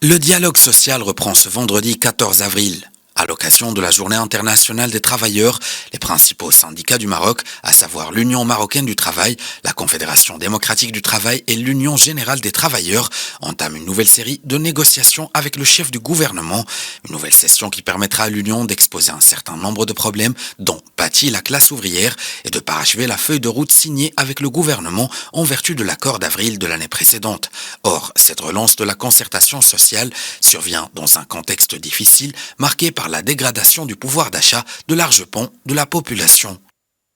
Le dialogue social reprend ce vendredi 14 avril. À l'occasion de la Journée internationale des travailleurs, les principaux syndicats du Maroc, à savoir l'Union marocaine du travail, la Confédération démocratique du travail et l'Union générale des travailleurs, entament une nouvelle série de négociations avec le chef du gouvernement. Une nouvelle session qui permettra à l'Union d'exposer un certain nombre de problèmes dont pâtit la classe ouvrière et de parachever la feuille de route signée avec le gouvernement en vertu de l'accord d'avril de l'année précédente. Or, cette relance de la concertation sociale survient dans un contexte difficile marqué par la dégradation du pouvoir d'achat de larges pans de la population.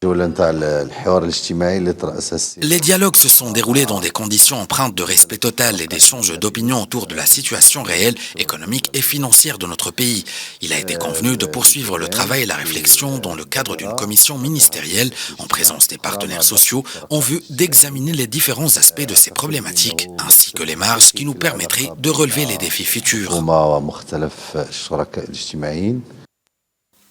Les dialogues se sont déroulés dans des conditions empreintes de respect total et d'échanges d'opinions autour de la situation réelle, économique et financière de notre pays. Il a été convenu de poursuivre le travail et la réflexion dans le cadre d'une commission ministérielle en présence des partenaires sociaux en vue d'examiner les différents aspects de ces problématiques ainsi que les marges qui nous permettraient de relever les défis futurs.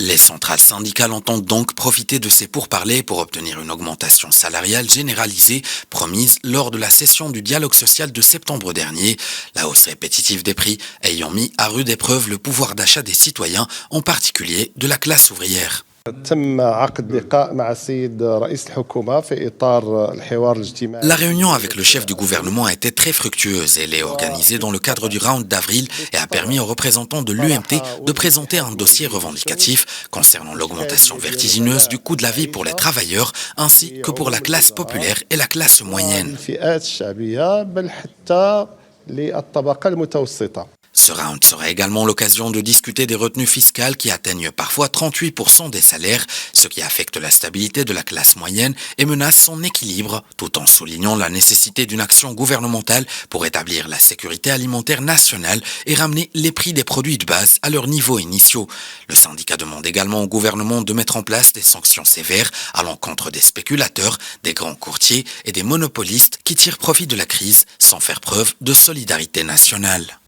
Les centrales syndicales entendent donc profiter de ces pourparlers pour obtenir une augmentation salariale généralisée promise lors de la session du dialogue social de septembre dernier, la hausse répétitive des prix ayant mis à rude épreuve le pouvoir d'achat des citoyens, en particulier de la classe ouvrière. La réunion avec le chef du gouvernement a été très fructueuse. Elle est organisée dans le cadre du round d'avril et a permis aux représentants de l'UMT de présenter un dossier revendicatif concernant l'augmentation vertigineuse du coût de la vie pour les travailleurs ainsi que pour la classe populaire et la classe moyenne. Ce round sera également l'occasion de discuter des retenues fiscales qui atteignent parfois 38% des salaires, ce qui affecte la stabilité de la classe moyenne et menace son équilibre, tout en soulignant la nécessité d'une action gouvernementale pour établir la sécurité alimentaire nationale et ramener les prix des produits de base à leurs niveaux initiaux. Le syndicat demande également au gouvernement de mettre en place des sanctions sévères à l'encontre des spéculateurs, des grands courtiers et des monopolistes qui tirent profit de la crise sans faire preuve de solidarité nationale.